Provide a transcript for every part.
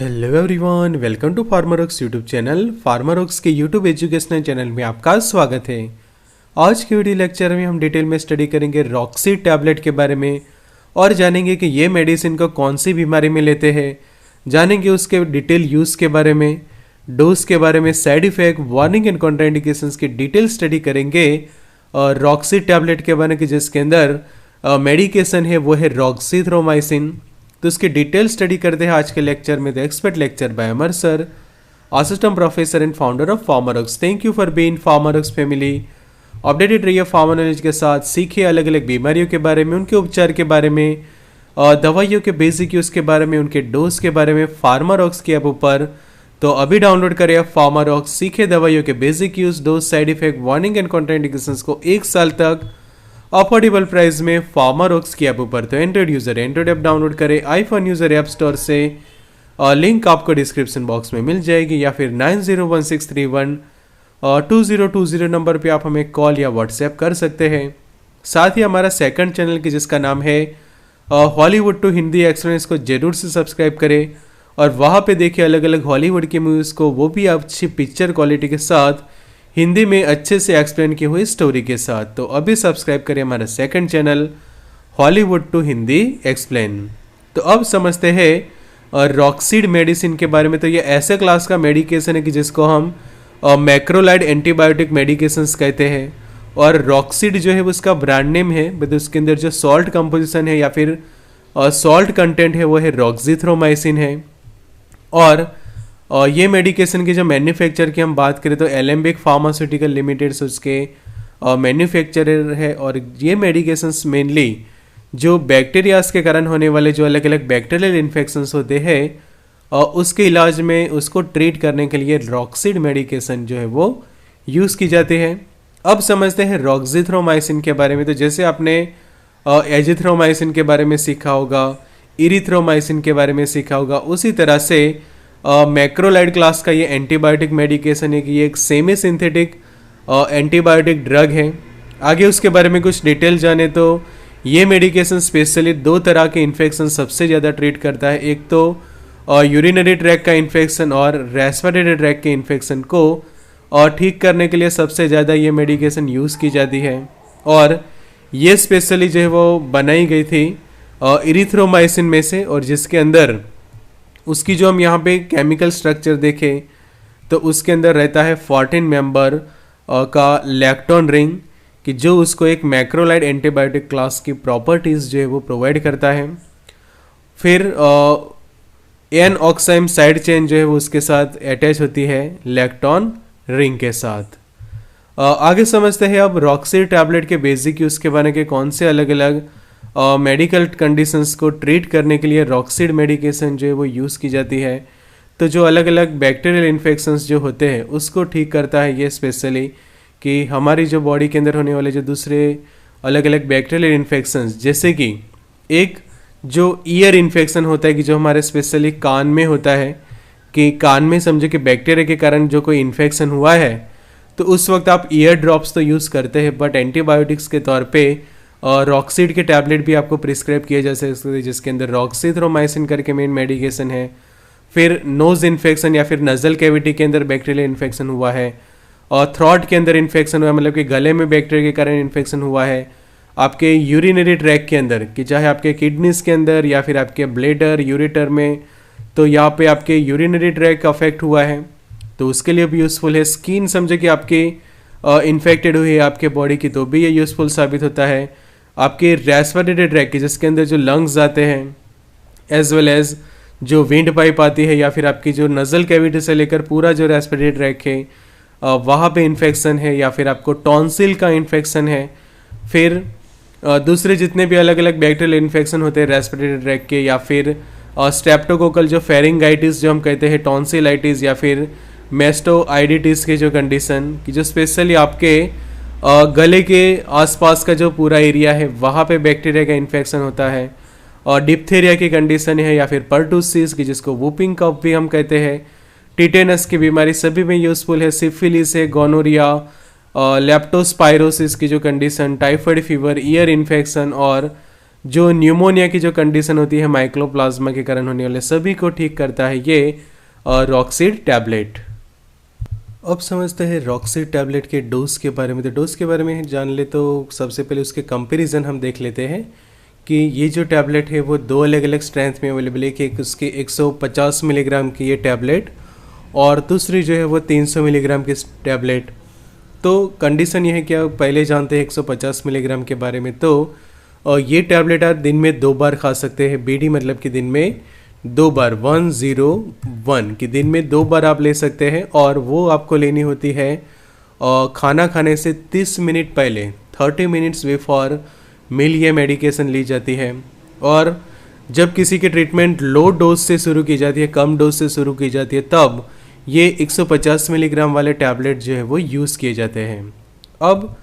Hello everyone, welcome to FarmerOx YouTube channel. FarmerOx के YouTube educational channel में आपका स्वागत है। आज के वीडियो लेक्चर में हम डिटेल में स्टडी करेंगे रॉक्सी टैबलेट के बारे में और जानेंगे कि ये मेडिसिन को कौन सी बीमारी में लेते हैं। जानेंगे उसके डिटेल यूज़ के बारे में, डोज के बारे में, side effect, warning and contraindications की डिटेल स्टडी करेंगे। और रॉक्सी टैबलेट के बारे में जिसके अंदर मेडिकेशन है वो है रॉक्सीथ्रोमाइसिन। तो उसकी डिटेल स्टडी करते हैं आज के लेक्चर में। The expert lecture by Amar sir, assistant professor and founder of FarmerOx. Thank you for being FarmerOx family. Updated रहिए फार्मर नॉलेज के साथ, सीखिए अलग अलग बीमारियों के बारे में, उनके उपचार के बारे में, दवाइयों के बेसिक यूज़ के बारे में, उनके डोज के बारे में फार्मरऑक्स के ऐप ऊपर। तो अभी डाउनलोड करें आप फार्मरऑक्स, सीखे दवाइयों के basic use, dose, side effect, warning and contraindications को 1 साल तक अफोर्डेबल प्राइस में फार्मरऑक्स की ऐप ऊपर। तो Android user Android app download करें आईफोन यूजर ऐप स्टोर से, और लिंक आपको डिस्क्रिप्शन बॉक्स में मिल जाएगी, या फिर 9016312020 नंबर पे आप हमें कॉल या व्हाट्सएप कर सकते हैं। साथ ही हमारा सेकंड चैनल की जिसका नाम है हॉलीवुड टू हिंदी एक्सप्लेन, इसको जरूर से सब्सक्राइब करें और वहाँ पे देखिए अलग अलग हॉलीवुड की मूवीज़ को, वो भी अच्छी पिक्चर क्वालिटी के साथ, हिंदी में अच्छे से एक्सप्लेन की हुई स्टोरी के साथ। तो अभी सब्सक्राइब करें हमारा second channel Hollywood to Hindi explain. तो अब समझते हैं रॉक्सीड मेडिसिन के बारे में। तो ये ऐसे क्लास का मेडिकेशन है कि जिसको हम मैक्रोलाइड एंटीबायोटिक मेडिकेशंस कहते हैं। और रॉक्सीड जो है उसका ब्रांड नेम है, बट उसके अंदर जो सॉल्ट कंपोजिशन है या फिर सॉल्ट कंटेंट है वो है रॉक्सीथ्रोमाइसिन है। और ये मेडिकेशन की जो मैन्युफैक्चर की हम बात करें तो एलेम्बिक फार्मास्यूटिकल लिमिटेड से उसके मैन्युफैक्चरर है। और ये मेडिकेशंस मेनली जो बैक्टीरियाज के कारण होने वाले जो अलग अलग बैक्टीरियल इन्फेक्शंस होते हैं उसके इलाज में, उसको ट्रीट करने के लिए रॉक्सीड मेडिकेशन जो है वो यूज़ की जाती है। अब समझते हैं रॉक्सीथ्रोमाइसिन के बारे में। तो जैसे आपने एजिथ्रोमाइसिन के बारे में सीखा होगा, इरिथ्रोमाइसिन के बारे में सीखा होगा, उसी तरह से मैक्रोलाइड क्लास का ये एंटीबायोटिक मेडिकेशन है कि ये एक सेमी सिंथेटिक एंटीबायोटिक ड्रग है। आगे उसके बारे में कुछ डिटेल जाने तो ये मेडिकेशन स्पेशली 2 तरह के इन्फेक्शन सबसे ज़्यादा ट्रीट करता है। एक तो यूरिनरी ट्रैक का इन्फेक्शन और रेस्पिरेटरी ट्रैक के इन्फेक्शन को ठीक करने के लिए सबसे ज़्यादा ये मेडिकेशन यूज़ की जाती है। और ये स्पेशली जो है वो बनाई गई थी इरिथ्रोमाइसिन में से, और जिसके अंदर उसकी जो हम यहाँ पे केमिकल स्ट्रक्चर देखें तो उसके अंदर रहता है 14 मेंबर का लैक्टोन रिंग, कि जो उसको एक मैक्रोलाइड एंटीबायोटिक क्लास की प्रॉपर्टीज़ जो है वो प्रोवाइड करता है। फिर एन ऑक्साइम साइड चेन जो है वो उसके साथ अटैच होती है लैक्टोन रिंग के साथ। आगे समझते हैं अब रॉक्सी टैबलेट के बेसिक यूज़ के बारे में, कौन से अलग अलग मेडिकल कंडीशंस को ट्रीट करने के लिए रॉक्सीड मेडिकेशन जो है वो यूज़ की जाती है। तो जो अलग अलग बैक्टीरियल इन्फेक्शंस जो होते हैं उसको ठीक करता है ये स्पेशली, कि हमारी जो बॉडी के अंदर होने वाले जो दूसरे अलग अलग बैक्टीरियल इन्फेक्शंस, जैसे कि एक जो ईयर इन्फेक्शन होता है कि जो हमारे स्पेशली कान में होता है, कि कान में समझो कि बैक्टीरिया के कारण जो कोई इन्फेक्शन हुआ है तो उस वक्त आप ईयर ड्रॉप्स तो यूज़ करते हैं, बट एंटीबायोटिक्स के तौर पे रॉक्सीड के टैबलेट भी आपको प्रिस्क्राइब किए जा सकते हैं, जिसके अंदर रॉक्सीथ्रोमाइसिन करके मेन मेडिकेशन है। फिर नोज इन्फेक्शन या फिर नज़ल कैविटी के अंदर बैक्टीरियल इन्फेक्शन हुआ है, और थ्रॉट के अंदर इन्फेक्शन हुआ है, मतलब कि गले में बैक्टीरिया के कारण इन्फेक्शन हुआ है, आपके यूरिनरी ट्रैक के अंदर, कि चाहे आपके किडनीज के अंदर या फिर आपके ब्लेडर यूरेटर में, तो यहाँ पे आपके यूरिनरी ट्रैक अफेक्ट हुआ है तो उसके लिए भी यूज़फुल है। स्किन समझे कि आपकी इन्फेक्टेड हुई है आपके बॉडी की, तो भी ये यूज़फुल साबित होता है। आपके रेस्पिरेटरी ट्रैक की जिसके अंदर जो लंग्स आते हैं, एज वेल एज जो विंड पाइप आती है, या फिर आपकी जो नज़ल कैविटी से लेकर पूरा जो रेस्पिरेटरी ट्रैक है वहाँ पे इन्फेक्शन है, या फिर आपको टॉन्सिल का इन्फेक्शन है। फिर दूसरे जितने भी अलग अलग बैक्टीरियल इन्फेक्शन होते हैं रेस्पिरेटरी ट्रैक के, या फिर स्ट्रेप्टोकोकल जो फेरिंगाइटिस जो हम कहते हैं, टॉन्सिलाइटिस, या फिर मेस्टोआइडिटिस की जो कंडीशन, कि जो स्पेशली आपके गले के आसपास का जो पूरा एरिया है वहाँ पे बैक्टीरिया का इन्फेक्शन होता है, और डिप्थेरिया की कंडीशन है, या फिर पर्टूसिस की जिसको वूपिंग कफ भी हम कहते हैं, टिटेनस की बीमारी सभी में यूज़फुल है, सिफिलिस है, गोनोरिया, लेप्टोस्पायरोसिस की जो condition, typhoid fever, ear infection और जो न्यूमोनिया की जो कंडीशन होती है माइक्रोप्लाज्मा के कारण होने वाले सभी को ठीक करता है ये रॉक्सिड टैबलेट। अब समझते हैं रॉक्सिड टैबलेट के डोज के बारे में। तो डोज के बारे में जान ले तो सबसे पहले उसके कंपैरिजन हम देख लेते हैं कि ये जो टैबलेट है वो दो अलग अलग स्ट्रेंथ में अवेलेबल है कि एक उसकी 150 मिलीग्राम की ये टैबलेट और दूसरी जो है वो 300 मिलीग्राम की टैबलेट। तो कंडीशन ये है कि आप पहले जानते हैं 150 मिलीग्राम के बारे में। तो ये टैबलेट आप दिन में 2 बार खा सकते हैं। बीडी मतलब कि दिन में 2 बार 101 कि दिन में 2 बार आप ले सकते हैं और वो आपको लेनी होती है खाना खाने से 30 मिनट पहले 30 मिनट्स बिफोर मील ये मेडिकेशन ली जाती है। और जब किसी की ट्रीटमेंट लो डोज से शुरू की जाती है, कम डोज से शुरू की जाती है, तब ये 150 मिलीग्राम वाले टैबलेट जो है वो यूज़ किए जाते हैं। अब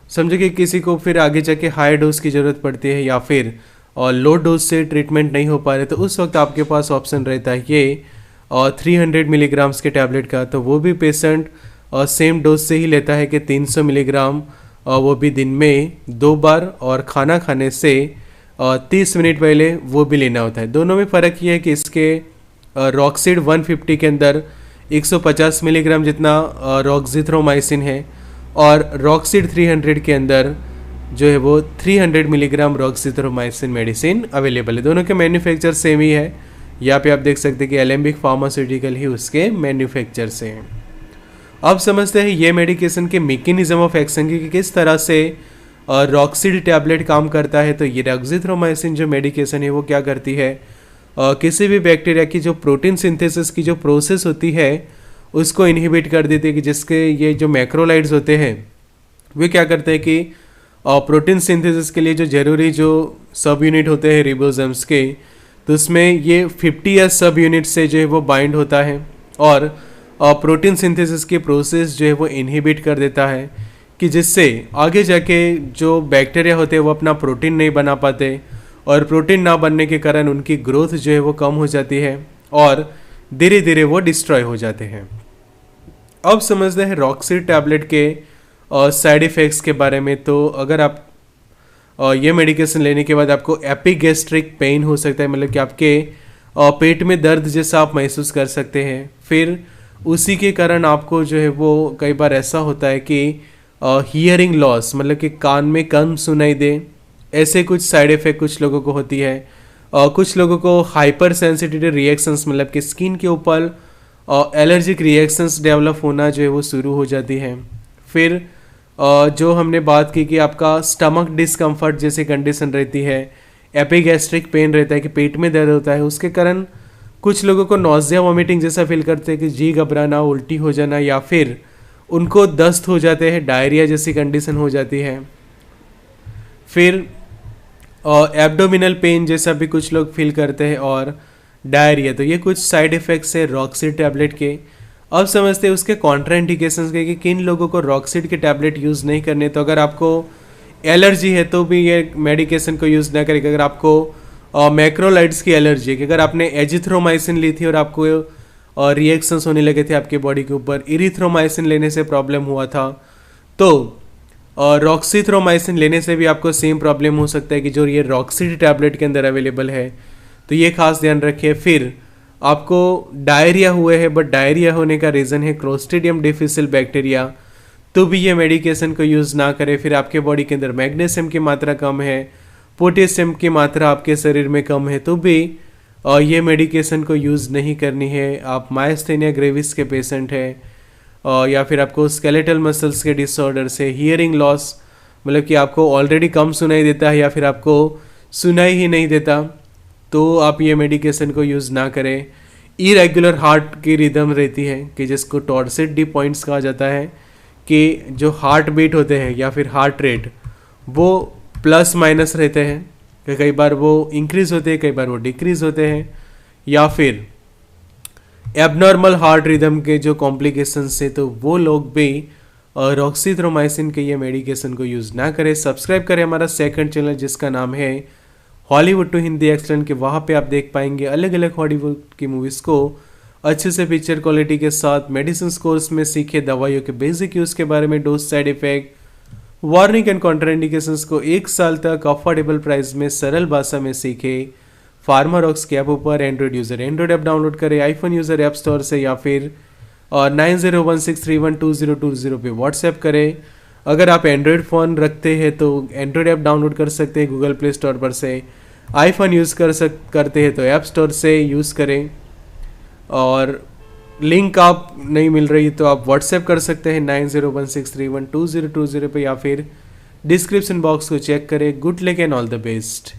समझो कि किसी को फिर आगे जाके हाई डोज की ज़रूरत पड़ती है या फिर लो डोज से ट्रीटमेंट नहीं हो पा रहे, तो उस वक्त आपके पास ऑप्शन रहता है ये 300 मिलीग्राम्स के टैबलेट का। तो वो भी पेशेंट सेम डोज से ही लेता है कि 300 मिलीग्राम वो भी दिन में 2 बार और खाना खाने से 30 मिनट पहले वो भी लेना होता है। दोनों में फ़र्क ये है कि इसके रॉक्सिड 150 के अंदर 150 मिलीग्राम जितना रॉक्सिथ्रोमाइसिन है और रॉक्सिड 300 के अंदर जो है वो 300 मिलीग्राम रॉक्सिथ्रोमाइसिन मेडिसिन अवेलेबल है। दोनों के मैन्युफैक्चर सेम ही है। यहाँ पे आप देख सकते हैं कि एलेम्बिक फार्मास्यूटिकल ही उसके मैन्युफैक्चर से हैं। अब समझते हैं ये मेडिकेशन के मैकेनिज्म ऑफ एक्शन की किस तरह से रॉक्सिड टैबलेट काम करता है। तो ये रॉक्सिथ्रोमाइसिन जो मेडिकेशन है वो क्या करती है, किसी भी बैक्टीरिया की जो प्रोटीन सिंथेसिस की जो प्रोसेस होती है उसको इनहिबिट कर देती है कि जिसके ये जो मैक्रोलाइड्स होते हैं वे क्या करते हैं कि प्रोटीन सिंथेसिस के लिए जो ज़रूरी जो सब यूनिट होते हैं रिबोसोम्स के, तो उसमें ये 50 सब यूनिट से जो है वो बाइंड होता है और प्रोटीन सिंथेसिस की प्रोसेस जो है वो इनहिबिट कर देता है कि जिससे आगे जाके जो बैक्टीरिया होते हैं वो अपना प्रोटीन नहीं बना पाते और प्रोटीन ना बनने के कारण उनकी ग्रोथ जो है वो कम हो जाती है और धीरे धीरे वो डिस्ट्रॉय हो जाते हैं। अब समझते हैं रॉक्सिड टैबलेट के साइड इफ़ेक्ट्स के बारे में। तो अगर आप ये मेडिकेशन लेने के बाद आपको एपिगैस्ट्रिक पेन हो सकता है, मतलब कि आपके पेट में दर्द जैसा आप महसूस कर सकते हैं। फिर उसी के कारण आपको जो है वो कई बार ऐसा होता है कि हियरिंग लॉस, मतलब कि कान में कम सुनाई दे, ऐसे कुछ साइड इफ़ेक्ट कुछ लोगों को होती है। कुछ लोगों को हाइपर सेंसिटिव रिएक्शंस, मतलब कि स्किन के ऊपर एलर्जिक रिएक्शंस डेवलप होना जो है वो शुरू हो जाती है। फिर जो हमने बात की कि आपका स्टमक डिस्कम्फर्ट जैसी कंडीशन रहती है, एपिगैस्ट्रिक पेन रहता है कि पेट में दर्द होता है, उसके कारण कुछ लोगों को नॉजिया वॉमिटिंग जैसा फील करते हैं कि जी घबराना, उल्टी हो जाना या फिर उनको दस्त हो जाते हैं, डायरिया जैसी कंडीशन हो जाती है। फिर एब्डोमिनल पेन जैसा भी कुछ लोग फील करते हैं और डायरिया। तो ये कुछ साइड इफ़ेक्ट्स है रॉक्सिड टैबलेट के। अब समझते हैं उसके कॉन्ट्राइंडिकेशंस के कि किन लोगों को रॉक्सिड के टैबलेट यूज़ नहीं करने। तो अगर आपको एलर्जी है तो भी ये मेडिकेशन को यूज़ ना करें। अगर आपको मैक्रोलाइड्स की एलर्जी है, कि अगर आपने एजिथ्रोमाइसिन ली थी और आपको रिएक्शंस होने लगे थे आपके बॉडी के ऊपर, इरिथ्रोमाइसिन लेने से प्रॉब्लम हुआ था, तो रॉक्सिथ्रोमाइसिन लेने से भी आपको सेम प्रॉब्लम हो सकता है कि जो ये रॉक्सिड टैबलेट के अंदर अवेलेबल है। तो ये खास ध्यान रखिए। फिर आपको डायरिया हुए है, बट डायरिया होने का रीज़न है क्लोस्ट्रीडियम डिफिसिल बैक्टीरिया, तो भी ये मेडिकेशन को यूज़ ना करें। फिर आपके बॉडी के अंदर मैग्नीशियम की मात्रा कम है, पोटेशियम की मात्रा आपके शरीर में कम है, तो भी ये मेडिकेशन को यूज़ नहीं करनी है। आप मायस्थेनिया ग्रेविस के पेशेंट हैं या फिर आपको स्केलेटल मसल्स के डिसऑर्डर से, हियरिंग लॉस, मतलब कि आपको ऑलरेडी कम सुनाई देता है या फिर आपको सुनाई ही नहीं देता, तो आप ये मेडिकेशन को यूज़ ना करें। इरेगुलर हार्ट की रिदम रहती है कि जिसको टॉर्सिड डी पॉइंट्स कहा जाता है, कि जो हार्ट बीट होते हैं या फिर हार्ट रेट वो प्लस माइनस रहते हैं, कि कई बार वो इंक्रीज़ होते हैं, कई बार वो डिक्रीज़ होते हैं, या फिर एबनॉर्मल हार्ट रिदम के जो कॉम्प्लिकेशंस से, तो वो लोग भी रॉक्सिथ्रोमाइसिन के ये मेडिकेशन को यूज़ ना करें। सब्सक्राइब करें हमारा सेकंड चैनल जिसका नाम है हॉलीवुड टू हिंदी एक्सलेंट, के वहाँ पे आप देख पाएंगे अलग अलग हॉलीवुड की मूवीज़ को अच्छे से पिक्चर क्वालिटी के साथ मेडिसिन कोर्स में सीखे दवाइयों के बेसिक यूज़ के बारे में, dose, side effect, warning and contraindications को 1 साल तक अफोर्डेबल प्राइस में सरल भाषा में सीखे। फार्मारॉक्स के ऐप ऊपर Android user Android app download करे, आईफोन यूज़र ऐप स्टोर से या फिर 9016312020 पे व्हाट्सएप करें। अगर आप एंड्रॉयड फ़ोन रखते हैं तो एंड्रॉयड ऐप डाउनलोड कर सकते हैं गूगल प्ले स्टोर पर से। आईफोन यूज़ करते हैं तो ऐप स्टोर से यूज़ करें। और लिंक आप नहीं मिल रही तो आप व्हाट्सएप कर सकते हैं 9016312020 पे या फिर डिस्क्रिप्शन बॉक्स को चेक करें। Good luck and all the best.